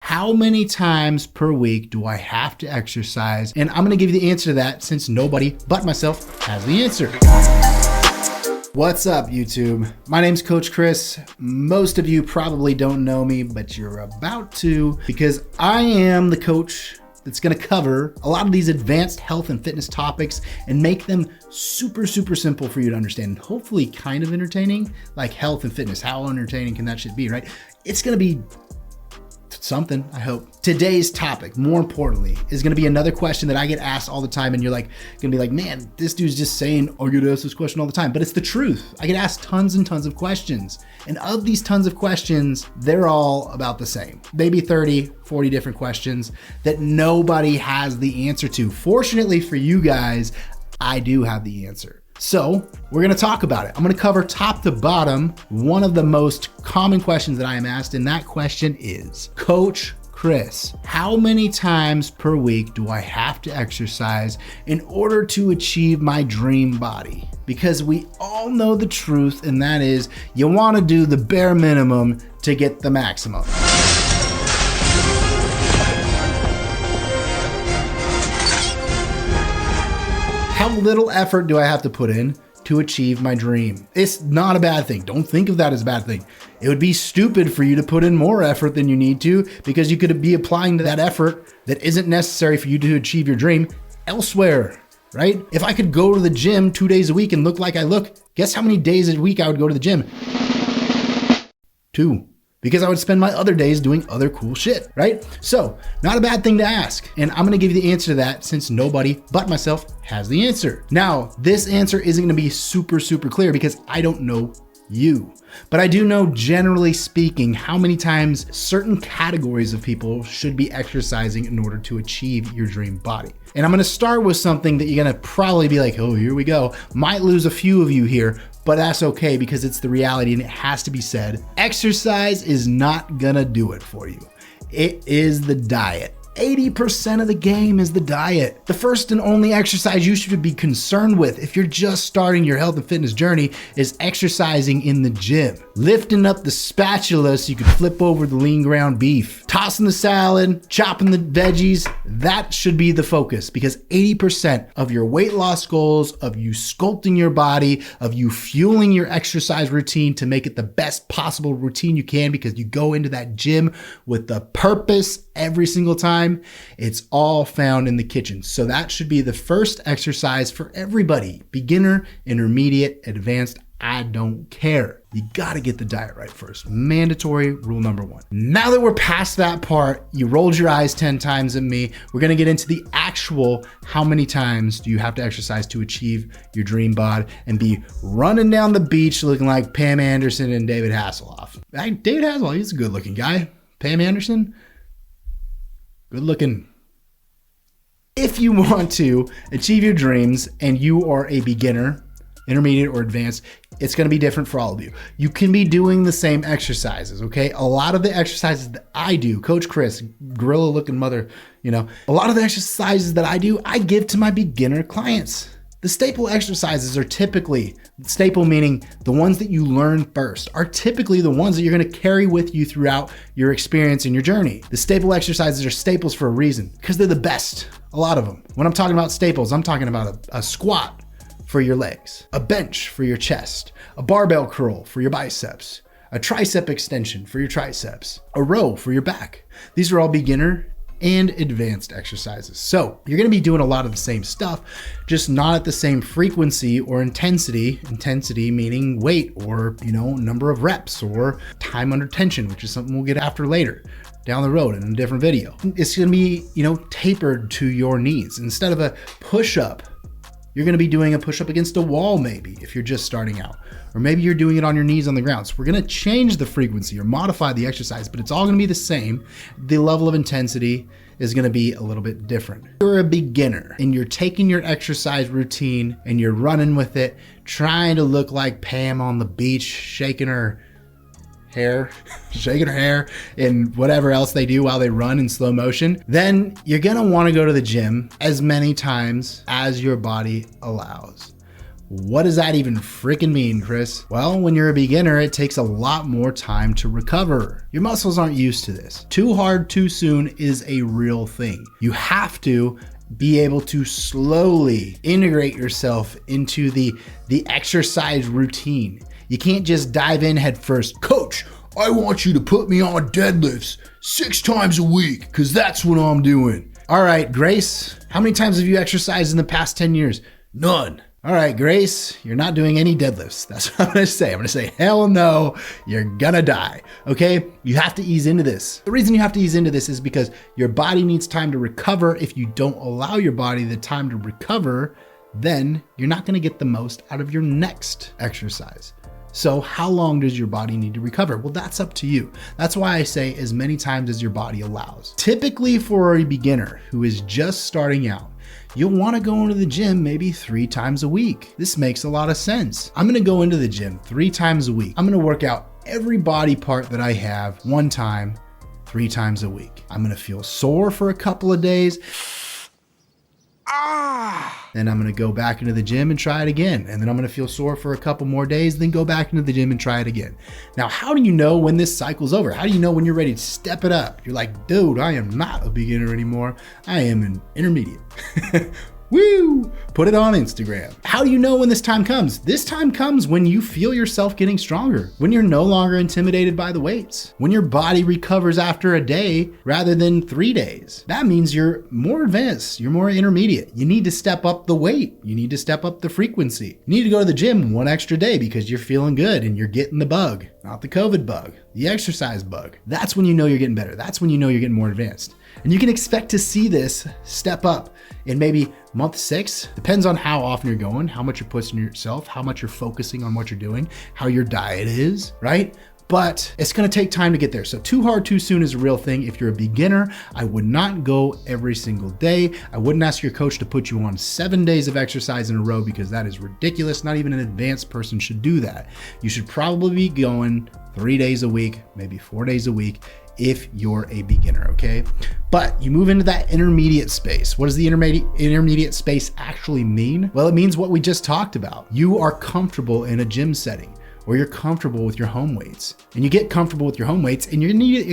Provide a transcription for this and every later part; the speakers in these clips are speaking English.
How many times per week do I have to exercise? And I'm gonna give you the answer to that since nobody but myself has the answer. What's up, YouTube? My name's Coach Chris. Most of you probably don't know me, but you're about to, because I am the coach that's gonna cover a lot of these advanced health and fitness topics and make them super simple for you to understand, and hopefully kind of entertaining. Like health and fitness, how entertaining can that shit be, right? It's gonna be something, I hope. Today's topic, more importantly, is gonna be another question that I get asked all the time, and you're like, gonna be like, man, this dude's just saying, oh, you get asked this question all the time, but it's the truth. I get asked tons and tons of questions, and of these tons of questions, they're all about the same. Maybe 30, 40 different questions that nobody has the answer to. Fortunately for you guys, I do have the answer. So we're gonna talk about it. I'm gonna cover top to bottom one of the most common questions that I am asked, and that question is, Coach Chris, how many times per week do I have to exercise in order to achieve my dream body? Because we all know the truth, and that is you wanna do the bare minimum to get the maximum. How little effort do I have to put in to achieve my dream? It's not a bad thing. Don't think of that as a bad thing. It would be stupid for you to put in more effort than you need to, because you could be applying that effort that isn't necessary for you to achieve your dream elsewhere, right? If I could go to the gym 2 days a week and look like I look, guess how many days a week I would go to the gym? 2. Because I would spend my other days doing other cool shit, right? So, not a bad thing to ask. And I'm gonna give you the answer to that since nobody but myself has the answer. Now, this answer isn't gonna be super clear because I don't know you. But I do know, generally speaking, how many times certain categories of people should be exercising in order to achieve your dream body. And I'm gonna start with something that you're gonna probably be like, oh, here we go. Might lose a few of you here, but that's okay because it's the reality and it has to be said. Exercise is not gonna do it for you. It is the diet. 80% of the game is the diet. The first and only exercise you should be concerned with if you're just starting your health and fitness journey is exercising in the gym. Lifting up the spatula so you can flip over the lean ground beef. Tossing the salad, chopping the veggies. That should be the focus, because 80% of your weight loss goals, of you sculpting your body, of you fueling your exercise routine to make it the best possible routine you can, because you go into that gym with the purpose every single time. It's all found in the kitchen. So that should be the first exercise for everybody. Beginner, intermediate, advanced, I don't care. You gotta get the diet right first. Mandatory rule number 1. Now that we're past that part, you rolled your eyes 10 times at me. We're gonna get into the actual how many times do you have to exercise to achieve your dream bod and be running down the beach looking like Pam Anderson and David Hasselhoff. David Hasselhoff, he's a good looking guy. Pam Anderson, good looking. If you want to achieve your dreams and you are a beginner, intermediate, or advanced, it's gonna be different for all of you. You can be doing the same exercises, okay? A lot of the exercises that I do, Coach Chris, gorilla looking mother, a lot of the exercises that I do, I give to my beginner clients. The staple exercises are typically, staple meaning the ones that you learn first, are typically the ones that you're gonna carry with you throughout your experience and your journey. The staple exercises are staples for a reason, because they're the best, a lot of them. When I'm talking about staples, I'm talking about a squat for your legs, a bench for your chest, a barbell curl for your biceps, a tricep extension for your triceps, a row for your back. These are all beginner and advanced exercises. So you're gonna be doing a lot of the same stuff, just not at the same frequency or intensity. Intensity meaning weight or, number of reps or time under tension, which is something we'll get after later down the road in a different video. It's gonna be, tapered to your needs. Instead of a push-up, you're gonna be doing a push-up against a wall maybe if you're just starting out. Or maybe you're doing it on your knees on the ground. So we're gonna change the frequency or modify the exercise, but it's all gonna be the same. The level of intensity is gonna be a little bit different. You're a beginner and you're taking your exercise routine and you're running with it, trying to look like Pam on the beach, shaking her hair and whatever else they do while they run in slow motion, then you're gonna wanna go to the gym as many times as your body allows. What does that even freaking mean, Chris? Well, when you're a beginner, it takes a lot more time to recover. Your muscles aren't used to this. Too hard, too soon is a real thing. You have to be able to slowly integrate yourself into the exercise routine. You can't just dive in head first. Coach, I want you to put me on deadlifts 6 times a week because that's what I'm doing. All right, Grace, how many times have you exercised in the past 10 years? None. All right, Grace, you're not doing any deadlifts. That's what I'm gonna say. I'm gonna say, hell no, you're gonna die, okay? You have to ease into this. The reason you have to ease into this is because your body needs time to recover. If you don't allow your body the time to recover, then you're not gonna get the most out of your next exercise. So how long does your body need to recover? Well, that's up to you. That's why I say as many times as your body allows. Typically for a beginner who is just starting out, you'll want to go into the gym maybe 3 times a week. This makes a lot of sense. I'm going to go into the gym 3 times a week. I'm going to work out every body part that I have 1 time, 3 times a week. I'm going to feel sore for a couple of days. Then I'm gonna go back into the gym and try it again. And then I'm gonna feel sore for a couple more days, then go back into the gym and try it again. Now, how do you know when this cycle's over? How do you know when you're ready to step it up? You're like, dude, I am not a beginner anymore. I am an intermediate. Woo! Put it on Instagram. How do you know when this time comes? This time comes when you feel yourself getting stronger, when you're no longer intimidated by the weights, when your body recovers after a day rather than 3 days. That means you're more advanced, you're more intermediate. You need to step up the weight. You need to step up the frequency. You need to go to the gym 1 extra day because you're feeling good and you're getting the bug, not the COVID bug, the exercise bug. That's when you know you're getting better. That's when you know you're getting more advanced. And you can expect to see this step up in maybe month 6. Depends on how often you're going, how much you're pushing yourself, how much you're focusing on what you're doing, how your diet is, right? But it's gonna take time to get there. So too hard, too soon is a real thing. If you're a beginner, I would not go every single day. I wouldn't ask your coach to put you on 7 days of exercise in a row because that is ridiculous. Not even an advanced person should do that. You should probably be going 3 days a week, maybe 4 days a week, if you're a beginner, okay? But you move into that intermediate space. What does the intermediate space actually mean? Well, it means what we just talked about. You are comfortable in a gym setting, or you're comfortable with your home weights. And you get comfortable with your home weights and you're gonna need it.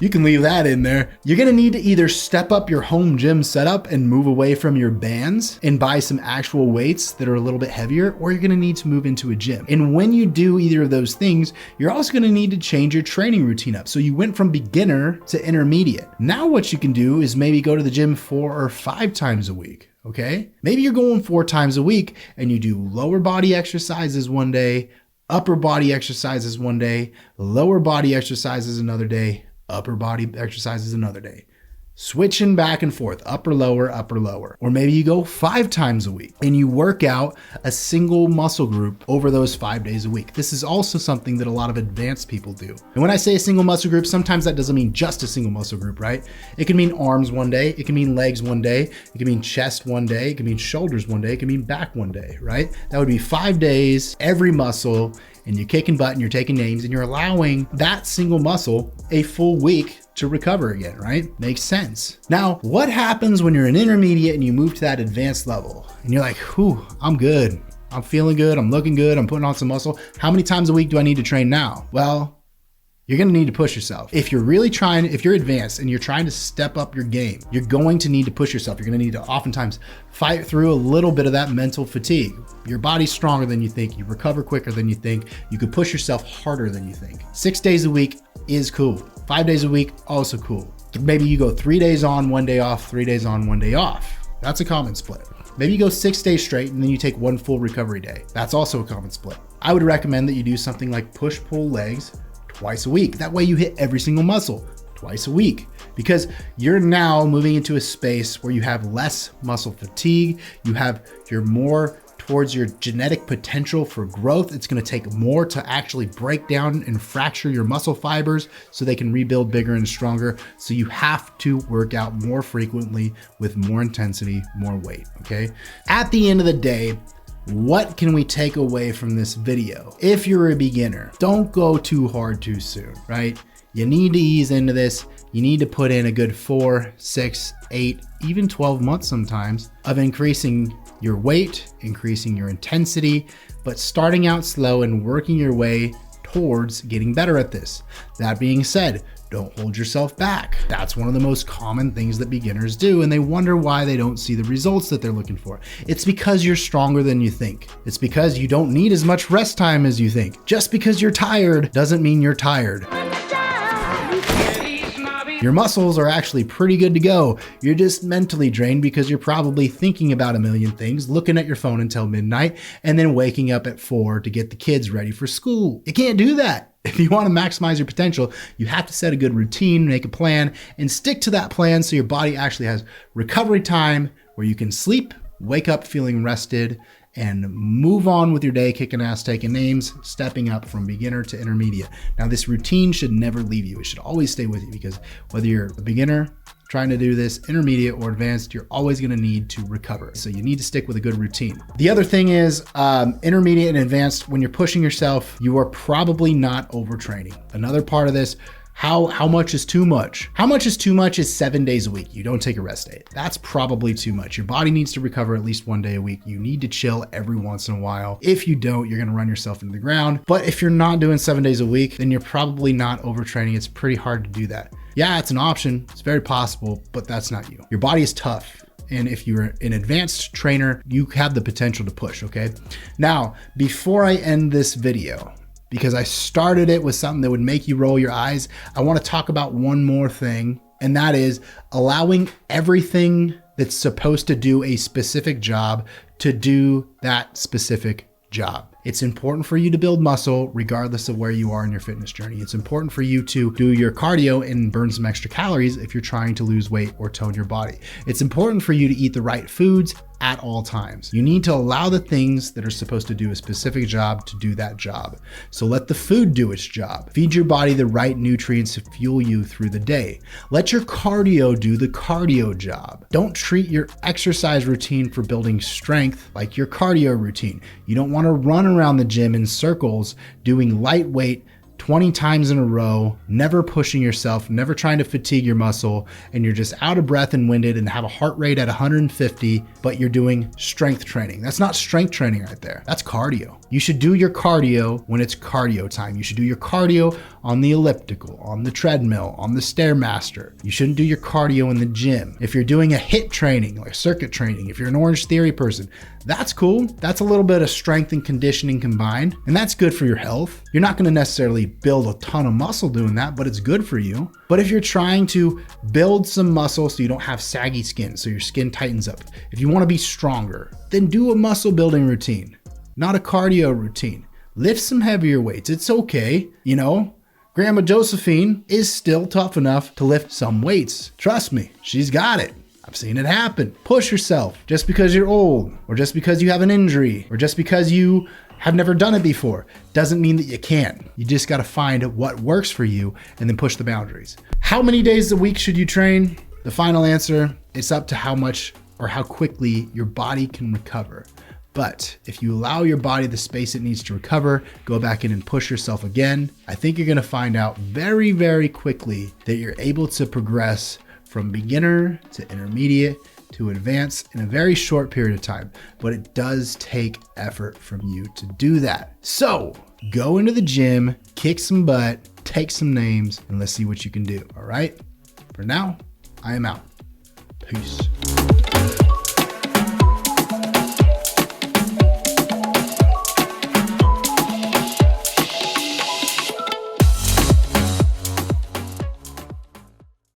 You can leave that in there. You're gonna need to either step up your home gym setup and move away from your bands and buy some actual weights that are a little bit heavier, or you're gonna need to move into a gym. And when you do either of those things, you're also gonna need to change your training routine up. So you went from beginner to intermediate. Now what you can do is maybe go to the gym 4 or 5 times a week. Okay? Maybe you're going 4 times a week and you do lower body exercises one day, upper body exercises one day, lower body exercises another day, upper body exercises another day. Switching back and forth, upper, lower. Or maybe you go 5 times a week and you work out a single muscle group over those 5 days a week. This is also something that a lot of advanced people do. And when I say a single muscle group, sometimes that doesn't mean just a single muscle group, right? It can mean arms one day, it can mean legs one day, it can mean chest one day, it can mean shoulders one day, it can mean back one day, right? That would be 5 days, every muscle, and you're kicking butt and you're taking names and you're allowing that single muscle a full week to recover again, right? Makes sense. Now, what happens when you're an intermediate and you move to that advanced level and you're like, whew, I'm good. I'm feeling good. I'm looking good. I'm putting on some muscle. How many times a week do I need to train now? Well, you're gonna need to push yourself. If you're really trying, if you're advanced and you're trying to step up your game, you're going to need to push yourself. You're gonna need to oftentimes fight through a little bit of that mental fatigue. Your body's stronger than you think. You recover quicker than you think. You could push yourself harder than you think. 6 days a week is cool. 5 days a week, also cool. Maybe you go 3 days on, 1 day off, 3 days on, 1 day off. That's a common split. Maybe you go 6 days straight and then you take 1 full recovery day. That's also a common split. I would recommend that you do something like push-pull legs twice a week. That way you hit every single muscle twice a week, because you're now moving into a space where you have less muscle fatigue. You're more towards your genetic potential for growth. It's going to take more to actually break down and fracture your muscle fibers so they can rebuild bigger and stronger. So you have to work out more frequently with more intensity, more weight. Okay. At the end of the day, What can we take away from this video? If you're a beginner, don't go too hard too soon, right? You need to ease into this. You need to put in a good 4, 6, 8, even 12 months sometimes of increasing your weight, increasing your intensity, but starting out slow and working your way towards getting better at this. That being said, don't hold yourself back. That's one of the most common things that beginners do, and they wonder why they don't see the results that they're looking for. It's because you're stronger than you think. It's because you don't need as much rest time as you think. Just because you're tired doesn't mean you're tired. Your muscles are actually pretty good to go. You're just mentally drained because you're probably thinking about a million things, looking at your phone until midnight, and then waking up at 4 to get the kids ready for school. You can't do that. If you want to maximize your potential, you have to set a good routine, make a plan, and stick to that plan so your body actually has recovery time where you can sleep, wake up feeling rested, and move on with your day, kicking ass, taking names, stepping up from beginner to intermediate. Now, this routine should never leave you. It should always stay with you because whether you're a beginner, trying to do this, intermediate or advanced, you're always gonna need to recover. So you need to stick with a good routine. The other thing is intermediate and advanced, when you're pushing yourself, you are probably not overtraining. Another part of this, how much is too much? How much is too much is 7 days a week. You don't take a rest day. That's probably too much. Your body needs to recover at least 1 day a week. You need to chill every once in a while. If you don't, you're gonna run yourself into the ground. But if you're not doing 7 days a week, then you're probably not overtraining. It's pretty hard to do that. Yeah, it's an option. It's very possible, but that's not you. Your body is tough. And if you're an advanced trainer, you have the potential to push, okay? Now, before I end this video, because I started it with something that would make you roll your eyes, I want to talk about one more thing, and that is allowing everything that's supposed to do a specific job to do that specific job. It's important for you to build muscle regardless of where you are in your fitness journey. It's important for you to do your cardio and burn some extra calories if you're trying to lose weight or tone your body. It's important for you to eat the right foods at all times. You need to allow the things that are supposed to do a specific job to do that job. So let the food do its job. Feed your body the right nutrients to fuel you through the day. Let your cardio do the cardio job. Don't treat your exercise routine for building strength like your cardio routine. You don't want to run around the gym in circles doing lightweight 20 times in a row, never pushing yourself, never trying to fatigue your muscle, and you're just out of breath and winded and have a heart rate at 150, but you're doing strength training. That's not strength training right there. That's cardio. You should do your cardio when it's cardio time. You should do your cardio on the elliptical, on the treadmill, on the Stairmaster. You shouldn't do your cardio in the gym. If you're doing a HIIT training, like circuit training, if you're an Orange Theory person, that's cool. That's a little bit of strength and conditioning combined, and that's good for your health. You're not gonna necessarily build a ton of muscle doing that, but it's good for you. But if you're trying to build some muscle so you don't have saggy skin, so your skin tightens up, if you wanna be stronger, then do a muscle building routine, not a cardio routine. Lift some heavier weights, it's okay, you know? Grandma Josephine is still tough enough to lift some weights. Trust me, she's got it. I've seen it happen. Push yourself. Just because you're old, or just because you have an injury, or just because you have never done it before, doesn't mean that you can't. You just gotta find what works for you and then push the boundaries. How many days a week should you train? The final answer, it's up to how much or how quickly your body can recover. But if you allow your body the space it needs to recover, go back in and push yourself again, I think you're gonna find out very, very quickly that you're able to progress from beginner to intermediate to advanced in a very short period of time. But it does take effort from you to do that. So go into the gym, kick some butt, take some names, and let's see what you can do, all right? For now, I am out. Peace.